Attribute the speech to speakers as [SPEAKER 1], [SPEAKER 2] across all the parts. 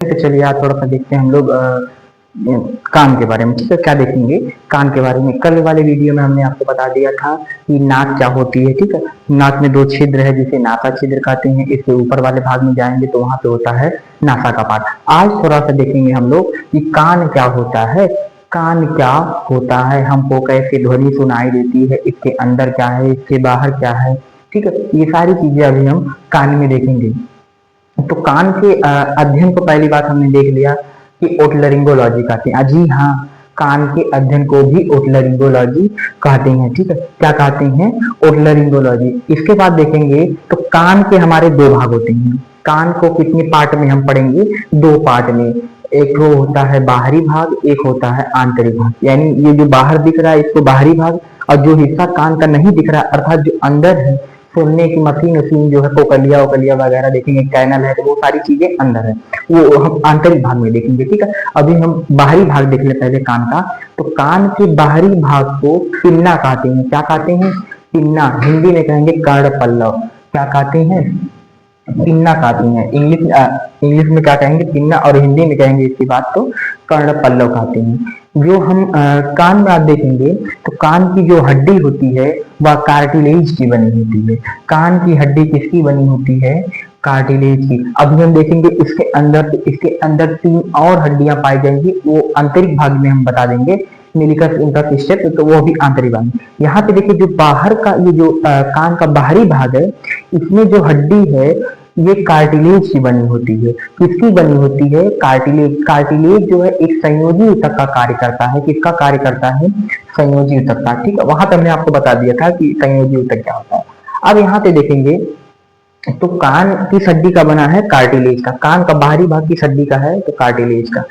[SPEAKER 1] तो चलिए आज थोड़ा सा देखते हैं हम लोग कान के बारे में। ठीक है, क्या देखेंगे कान के बारे में। कल वाले वीडियो में हमने आपको बता दिया था कि नाक क्या होती है। ठीक है, नाक में दो छिद्र है जिसे नासा छिद्र कहते हैं। इसके ऊपर वाले भाग में जाएंगे तो वहां पे होता है नासा का पार्ट। आज थोड़ा सा देखेंगे हम लोग कि कान क्या होता है। कान क्या होता है, हमको कैसे ध्वनि सुनाई देती है, इसके अंदर क्या है, इसके बाहर क्या है। ठीक है, ये सारी चीजें अभी हम कान में देखेंगे। तो कान के अध्ययन को पहली बात हमने देख लिया कि ओटलरिंगोलॉजी कहते हैं। जी हाँ, कान के अध्ययन को भी ओटलरिंगोलॉजी कहते हैं। ठीक है, क्या कहते हैं, ओटलरिंगोलॉजी। इसके बाद देखेंगे तो कान के हमारे दो भाग होते हैं। कान को कितने पार्ट में हम पढ़ेंगे, दो पार्ट में। एक वो होता है बाहरी भाग, एक होता है आंतरिक भाग। यानी ये जो बाहर दिख रहा है इसको बाहरी भाग, और जो हिस्सा कान का नहीं दिख रहा अर्थात जो अंदर है, सुनने की मशीन उसीन जो है, कोकलिया वकलिया वगैरह देखेंगे, कैनल है, तो वो सारी चीजें अंदर है, वो हम आंतरिक भाग में देखेंगे। ठीक है, अभी हम बाहरी भाग देख ले पहले कान का। तो कान के बाहरी भाग को पिन्ना कहते हैं। क्या कहते हैं, पिन्ना। हिंदी में कहेंगे कर्ण पल्लव। क्या कहते हैं, पिन्ना कहते हैं। इंग्लिश में क्या कहेंगे, पिन्ना, और हिंदी में कहेंगे इसकी बात तो कर्ण पल्लव कहते हैं। जो हम कान में आप देखेंगे तो कान की जो हड्डी होती है वह कार्टिलेज की बनी होती है। कान की हड्डी किसकी बनी होती है, कार्टिलेज की। अभी हम देखेंगे इसके अंदर तीन और हड्डियां पाई जाएंगी, वो आंतरिक भाग में हम बता देंगे, मिलिकस इंटरस्टेट, तो वो भी आंतरिक भाग। यहाँ पे देखिए जो बाहर का ये जो कान का बाहरी भाग है, इसमें जो हड्डी है ये कार्टिलेज की बनी होती है। किसकी बनी होती है, कार्टिलेज। कार्टिलेज जो है एक संयोजी ऊतक का कार्य करता है। किसका कार्य करता है, संयोजी ऊतक का। ठीक है, वहां पे हमने आपको बता दिया था कि संयोजी ऊतक क्या होता है। अब यहाँ पे देखेंगे तो कान की हड्डी का बना है कार्टिलेज का। कान का बाहरी भाग की हड्डी का है तो कार्टिलेज का।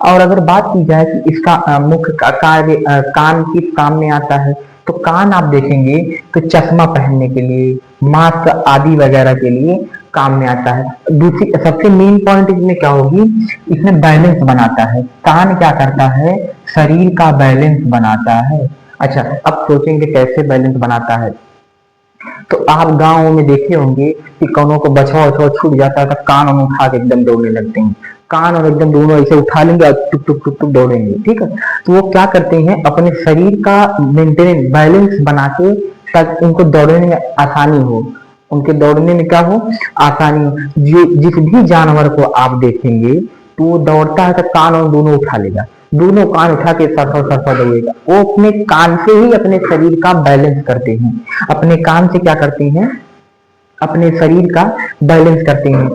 [SPEAKER 1] और अगर बात की जाए कि इसका मुख्य कार्य कान किस काम में आता है, तो कान आप देखेंगे तो चश्मा पहनने के लिए, मास्क आदि वगैरह के लिए काम में आता है। दूसरी सबसे मेन पॉइंट इसमें क्या होगी, इसमें बैलेंस बनाता है। कान क्या करता है, शरीर का बैलेंस बनाता है। अच्छा, अब सोचेंगे कैसे बैलेंस बनाता है। तो आप गांव में देखे होंगे कि कौनों को बछवा उछवा छूट जाता है तो कान में उठा के एकदम दौड़ने लगते हैं। कान और एकदम दोनों ऐसे उठा लेंगे और टुक टुक टुक टुक दौड़ेंगे। ठीक है, तो वो क्या करते हैं, अपने शरीर का मेंटेनेंस बैलेंस बना के, ताकि उनको दौड़ने में आसानी हो, उनके दौड़ने में क्या हो, आसानी हो। जिस भी जानवर को आप देखेंगे तो वो दौड़ता है तो कान और दोनों उठा लेगा, दोनों कान उठा के सरसों सरसों दौड़ेगा। वो अपने कान से ही अपने शरीर का बैलेंस करते हैं। अपने कान से क्या करते हैं, अपने शरीर का बैलेंस करते हैं।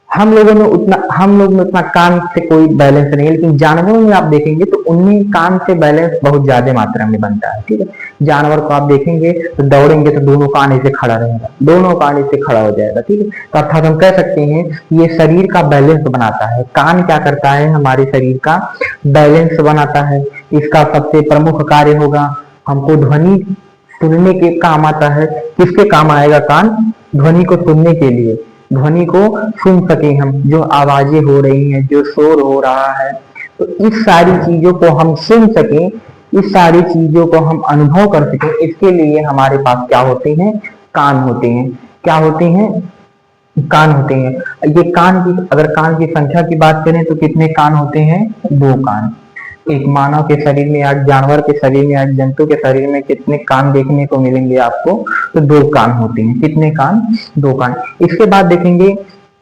[SPEAKER 1] हम लोग में उतना कान से कोई बैलेंस नहीं है, लेकिन जानवरों में आप देखेंगे तो उनमें कान से बैलेंस बहुत ज्यादा मात्रा में बनता है। ठीक है, जानवर को आप देखेंगे तो दौड़ेंगे तो दोनों कान ऐसे खड़ा रहेगा, दोनों कान ऐसे खड़ा हो जाएगा। ठीक है, तो अर्थात हम कह सकते हैं ये शरीर का बैलेंस बनाता है। कान क्या करता है, हमारे शरीर का बैलेंस बनाता है। इसका सबसे प्रमुख कार्य होगा, हमको ध्वनि सुनने के काम आता है। किसके काम आएगा कान, ध्वनि को सुनने के लिए, ध्वनि को सुन सके हम, जो आवाजें हो रही हैं, जो शोर हो रहा है, तो इस सारी चीजों को हम सुन सके, इस सारी चीजों को हम अनुभव कर सके, इसके लिए हमारे पास क्या होते हैं, कान होते हैं। क्या होते हैं, कान होते हैं। ये कान की, अगर कान की संख्या की बात करें तो कितने कान होते हैं, दो कान। एक मानव के शरीर में या जानवर के शरीर में या जंतु के शरीर में कितने कान देखने को मिलेंगे आपको, तो दो कान होते हैं। कितने कान, दो कान। इसके बाद देखेंगे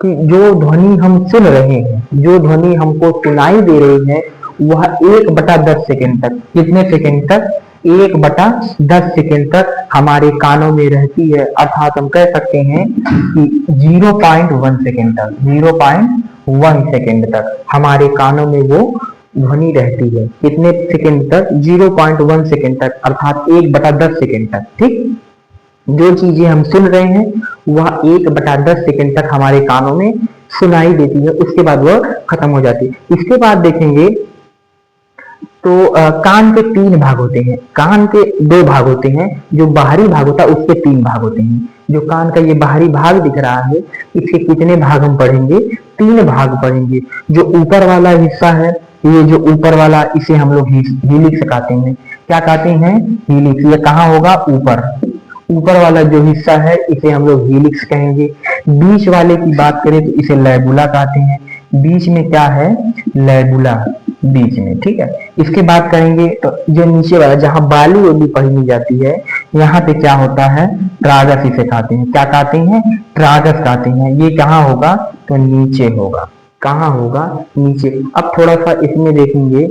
[SPEAKER 1] कि जो ध्वनि हम सुन रहे हैं, जो ध्वनि हमको सुनाई दे रही है, वह 1/10 सेकेंड तक, कितने सेकेंड तक, 1/10 सेकेंड तक हमारे कानों में रहती है। अर्थात हम कह सकते हैं कि 0.1 सेकेंड तक, 0.1 सेकेंड तक हमारे कानों में वो ध्वनि रहती है। कितने सेकेंड तक, 0.1 सेकेंड तक, अर्थात 1/10 सेकेंड तक। ठीक, जो चीजें हम सुन रहे हैं वह 1/10 सेकेंड तक हमारे कानों में सुनाई देती है, उसके बाद वह खत्म हो जाती है। इसके बाद देखेंगे तो कान के तीन भाग होते हैं। कान के दो भाग होते हैं, जो बाहरी भाग होता है उसके तीन भाग होते हैं। जो कान का ये बाहरी भाग दिख रहा है, इसके कितने भाग हम पढ़ेंगे, तीन भाग पढ़ेंगे। जो ऊपर वाला हिस्सा है, ये जो ऊपर वाला, इसे हम लोग हीलिक्स कहते हैं। क्या कहते हैं, हीलिक्स। ये कहाँ होगा, ऊपर, ऊपर वाला जो हिस्सा है इसे हम लोग हीलिक्स कहेंगे। बीच वाले की बात करें तो इसे लैबुला कहते हैं। बीच में क्या है, लैबुला बीच में, ठीक है। इसके बाद करेंगे तो जो नीचे वाला जहां बाली ओली पहनी जाती है, यहाँ पे क्या होता है, ट्रागस इसे कहते हैं। क्या कहते हैं, ट्रागस कहते हैं। ये कहाँ होगा, तो नीचे होगा। कहाँ होगा, नीचे। अब थोड़ा सा इसमें देखेंगे,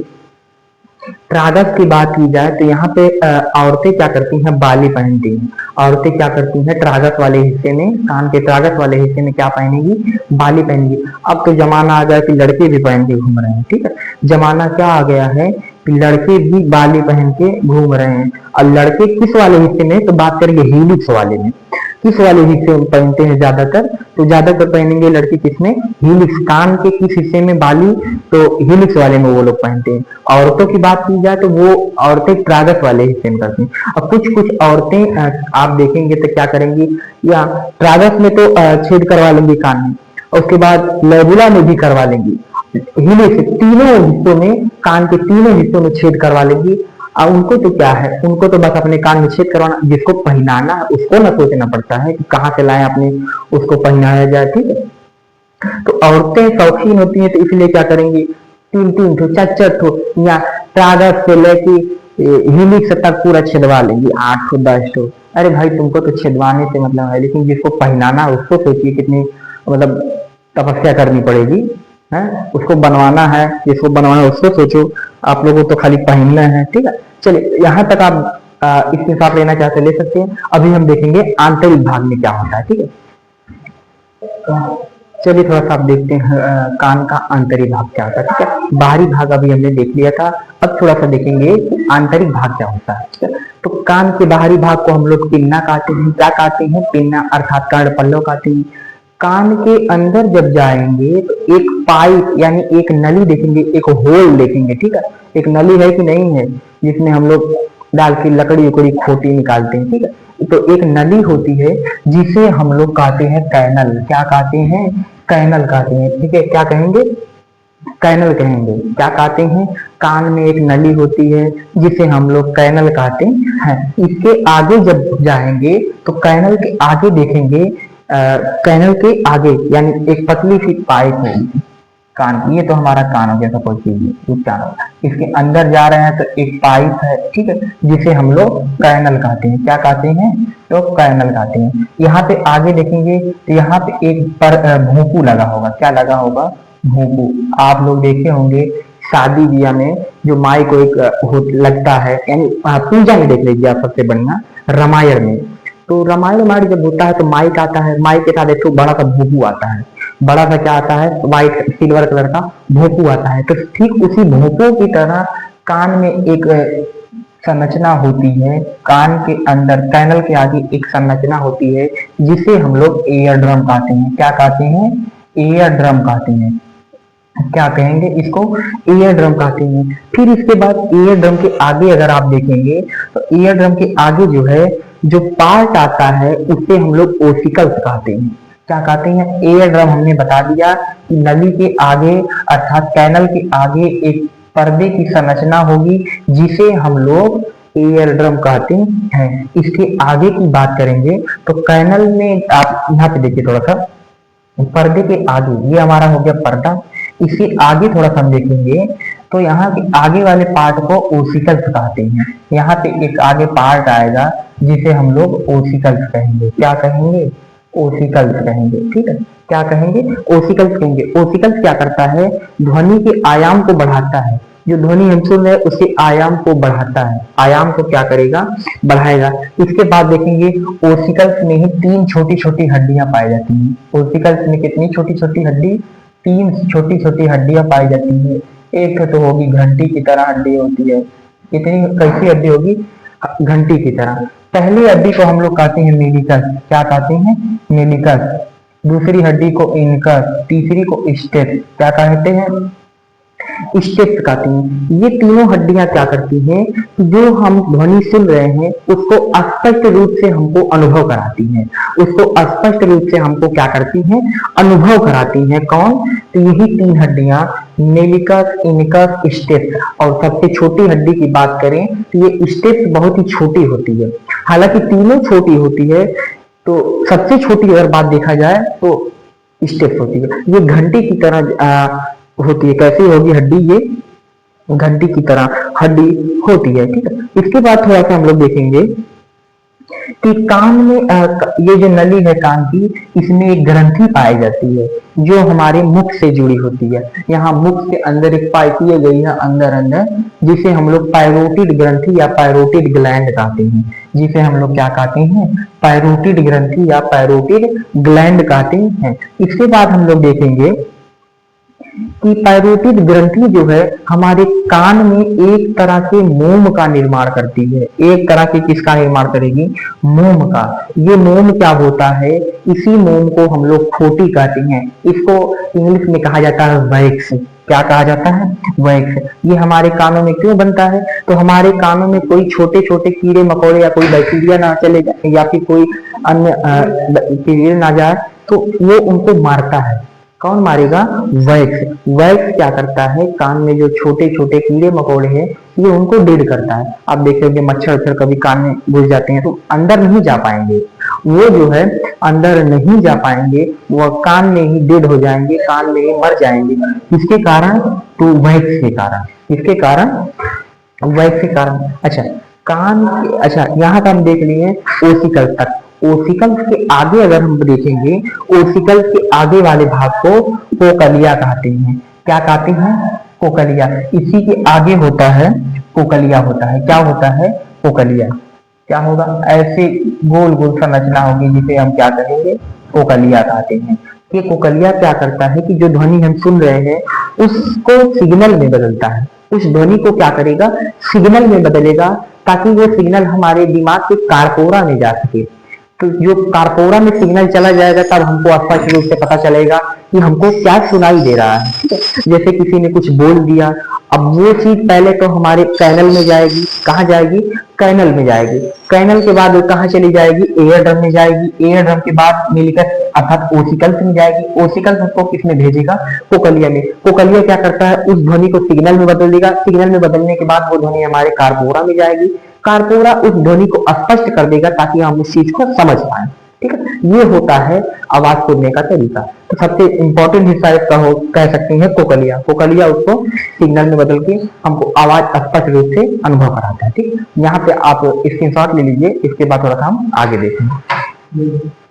[SPEAKER 1] ट्रागस की बात की जाए तो यहाँ पे औरतें क्या करती हैं, बाली पहनती हैं। औरतें क्या करती हैं, ट्रागस वाले हिस्से में, कान के ट्रागस वाले हिस्से में क्या पहनेगी, बाली पहनेगी। अब तो जमाना आ गया कि लड़के भी पहन के घूम रहे हैं, ठीक है। जमाना क्या आ गया है कि लड़के भी बाली पहन के घूम रहे हैं। और लड़के किस वाले हिस्से में, तो बात करेंगे हीलिक्स वाले में। किस वाले हिस्से में पहनते हैं ज्यादातर, तो ज्यादातर पहनेंगे लड़के किसमें, हीलिक्स। कान के किस हिस्से में बाली, तो हीलिक्स वाले में वो लोग पहनते हैं। औरतों की बात की जाए तो वो औरतें ट्रागस वाले हिस्से में करती हैं। और कुछ कुछ औरतें आप देखेंगे तो क्या करेंगी, या ट्रागस में तो छेद करवा लेंगी कान में, और उसके बाद लेबुला में भी करवा लेंगी। हीलिक्स तीनों हिस्सों में, कान के तीनों हिस्सों में छेद करवा लेंगी। अब उनको तो क्या है, उनको तो बस अपने कान में छेद करवाना। जिसको पहनाना है उसको ना सोचना पड़ता है कि कहाँ से लाए अपने, उसको पहनाया जाए, ठीक है। तो औरतें शौकीन होती हैं तो इसलिए क्या करेंगी, तीन तीन ठो, चार चार ठो, या ट्रागस से लेके हीलिक्स तक पूरा छेदवा लेंगी, 8 ठो 10 ठो। अरे भाई तुमको तो छेदवाने से मतलब है, लेकिन जिसको पहनाना है उसको सोचिए कितनी मतलब तपस्या करनी पड़ेगी है। उसको बनवाना है, जिसको बनवाना है उसको सोचो, आप लोगों को तो खाली पहनना है, ठीक है। चलिए यहाँ तक आप इसके साथ लेना चाहते ले सकते हैं। अभी हम देखेंगे आंतरिक भाग में क्या होता है, ठीक है। चलिए थोड़ा सा आप देखते हैं कान का आंतरिक भाग क्या होता है, ठीक है। बाहरी भाग अभी हमने देख लिया था, अब थोड़ा सा देखेंगे आंतरिक भाग क्या होता है, ठीक है। तो कान के बाहरी भाग को हम लोग पिन्ना कहते हैं। क्या कहते हैं, पिन्ना अर्थात कर्ण पल्लव कहते हैं। कान के अंदर जब जाएंगे तो एक पाइप यानी एक नली देखेंगे, एक होल देखेंगे, ठीक है। एक नली है कि नहीं है, जिसमें हम लोग डाल के लकड़ी उकड़ी खोटी निकालते हैं, ठीक है। तो एक नली होती है जिसे हम लोग कहते हैं कैनल। क्या कहते हैं, कैनल कहते हैं, ठीक है। क्या कहेंगे, कैनल कहेंगे। क्या कहते हैं, कान में एक नली होती है जिसे हम लोग कैनल कहते हैं। इसके आगे जब जाएंगे तो कैनल के आगे देखेंगे, कैनल के आगे यानी एक पतली सी पाइप होगी कान की। ये तो हमारा कान हो गया, सपोज कीजिए कान हो। इसके अंदर जा रहे हैं तो एक पाइप है, ठीक है, जिसे हम लोग कैनल कहते हैं। क्या कहते हैं, तो कैनल कहते हैं। यहाँ पे आगे देखेंगे तो यहाँ पे एक पर भोंपू लगा होगा। क्या लगा होगा, भोंपू। आप लोग देखे होंगे शादी ब्याह में जो माई को एक लगता है, यानी पूजा में देख लीजिए आप, सबसे बढ़िया रामायण में। तो रामायण हमारी जब होता है तो माइक आता है, माइक के साथ एक तो बड़ा सा भोंपू आता है। बड़ा सा क्या आता है, व्हाइट सिल्वर कलर का भोंपू आता है। तो ठीक उसी भोंपू की तरह कान में एक संरचना होती है। कान के अंदर कैनल के आगे एक संरचना होती है जिसे हम लोग एयर ड्रम कहते हैं। क्या कहते हैं, एयर ड्रम कहते हैं। क्या कहेंगे इसको, एयर ड्रम कहते हैं। फिर इसके बाद एयर ड्रम के आगे अगर आप देखेंगे तो एयर ड्रम के आगे जो है, जो पार्ट आता है उसे हम लोग ओसिकल्स कहते हैं। क्या कहते हैं, एयर ड्रम हमने बता दिया कि नली के आगे अर्थात कैनल के आगे एक पर्दे की संरचना होगी जिसे हम लोग एयर ड्रम कहते हैं। इसके आगे की बात करेंगे तो कैनल में आप यहाँ पे देखिए थोड़ा सा, पर्दे के आगे ये हमारा हो गया पर्दा। इसके आगे थोड़ा सा हम देखेंगे तो यहाँ के आगे वाले पार्ट को ओसिकल्स कहते हैं। यहाँ पे एक आगे पार्ट आएगा जिसे हम लोग ओसिकल्स कहेंगे। क्या कहेंगे, ओसिकल्स कहेंगे, ठीक है। क्या कहेंगे, ओसिकल्स कहेंगे। ओसिकल्स क्या करता है, ध्वनि के आयाम को बढ़ाता है। जो ध्वनि हम सुन रहे हैं उसके आयाम को बढ़ाता है। आयाम को क्या करेगा, बढ़ाएगा। इसके बाद देखेंगे ओसिकल्स में ही 3 छोटी छोटी हड्डियां पाई जाती हैं। ओसिकल्स में कितनी छोटी छोटी हड्डी, 3 छोटी छोटी हड्डियां पाई जाती है। एक तो होगी घंटी की तरह हड्डी होती है। कितनी, कैसी हड्डी होगी, घंटी की तरह। पहली हड्डी को हम लोग कहते हैं मेनिकस। क्या कहते हैं, मेनिकस। दूसरी हड्डी को इनकस, तीसरी को स्टेप्स। क्या कहते हैं, स्टेप्स कहते हैं। ये तीनों हड्डियां क्या करती हैं, जो हम ध्वनि सुन रहे हैं उसको स्पष्ट रूप से हमको अनुभव कराती हैं। उसको स्पष्ट रूप से हमको क्या करती हैं, अनुभव कराती हैं। कौन, तो यही 3 हड्डियां मेनिकस, इनकस, स्टेप्स। और सबसे छोटी हड्डी की बात करें तो ये स्टेप्स बहुत ही छोटी होती है। हालांकि तीनों छोटी होती है, तो सबसे छोटी अगर बात देखा जाए तो स्टेप्स होती है। ये घंटी की तरह होती है। कैसी होगी हड्डी? ये घंटी की तरह हड्डी होती है, ठीक है। इसके बाद थोड़ा सा हम लोग देखेंगे कि कान में ये जो नली है कान की, इसमें एक ग्रंथि पाई जाती है जो हमारे मुख से जुड़ी होती है। यहाँ मुख के अंदर एक पाइप की गई है अंदर अंदर, जिसे हम लोग पैरोटिड ग्रंथि या पैरोटिड ग्लैंड कहते हैं। जिसे हम लोग क्या कहते हैं? पैरोटिड ग्रंथि या पैरोटिड ग्लैंड कहते हैं। इसके बाद हम लोग देखेंगे कि पैरोटिड ग्रंथि जो है हमारे कान में एक तरह के मोम का निर्माण करती है। एक तरह के किसका निर्माण करेगी? मोम का। ये मोम क्या होता है? इसी मोम को हम लोग खोटी कहते हैं। इसको इंग्लिश में कहा जाता है वैक्स। क्या कहा जाता है? वैक्स। ये हमारे कानों में क्यों बनता है? तो हमारे कानों में कोई छोटे छोटे कीड़े मकोड़े या कोई बैक्टीरिया ना चले जाए या फिर कोई अन्य कीड़े ना जाए तो वो उनको मारता है। कौन मारेगा? वैक्स। वैक्स क्या करता है? कान में जो छोटे छोटे कीड़े मकोड़े हैं ये उनको डेड करता है। आप देख रहे मच्छर वच्छर कभी कान में घुस जाते हैं तो अंदर नहीं जा पाएंगे, वो जो है अंदर नहीं जा पाएंगे, वो कान में ही डेड हो जाएंगे, कान में ही मर जाएंगे। इसके कारण? तो वैक्स के कारण। इसके कारण? वैक्स के कारण। अच्छा, कान अच्छा यहाँ का हम देख लिए ओसिकल तक। ओसिकल के आगे अगर हम देखेंगे, ओसिकल के आगे वाले भाग को कोकलिया कहते हैं। क्या कहते हैं? कोकलिया। इसी के आगे होता है कोकलिया होता है। क्या होता है? कोकलिया। क्या होगा? ऐसे गोल गोल संरचना होगी जिसे हम क्या कहेंगे? कोकलिया कहते हैं। ये कोकलिया क्या करता है कि जो ध्वनि हम सुन रहे हैं उसको सिग्नल में बदलता है। उस ध्वनि को क्या करेगा? सिग्नल में बदलेगा, ताकि वो सिग्नल हमारे दिमाग के कारपोरा में जा सके। तो जो कारपोरा में सिग्नल चला जाएगा तब हमको स्पष्ट रूप से पता चलेगा कि हमको क्या सुनाई दे रहा है। जैसे किसी ने कुछ बोल दिया, अब वो चीज पहले तो हमारे कैनल में जाएगी। कहाँ जाएगी? कैनल में जाएगी। कैनल के बाद वो कहाँ चली जाएगी? एयर ड्रम में जाएगी। एयर ड्रम के बाद मिलकर अर्थात ओसिकल्स में जाएगी। ओसिकल्स उसको किस में भेजेगा? कोकलिया में। कोकलिया क्या करता है? उस ध्वनि को सिग्नल में बदल देगा। सिग्नल में बदलने के बाद वो ध्वनि हमारे कारपोरा में जाएगी। कारपोरा उस ध्वनि को स्पष्ट कर देगा ताकि हम उस चीज को समझ पाए। ठीक है, ये होता है आवाज सुनने का तरीका। तो सबसे इंपॉर्टेंट हिस्सा इसका हो कह सकते हैं कोकलिया। कोकलिया उसको सिग्नल में बदल के हमको आवाज स्पष्ट रूप से अनुभव कराता है। ठीक, यहाँ पे आप स्क्रीनशॉट ले लीजिए। इसके बाद थोड़ा हम आगे देखेंगे।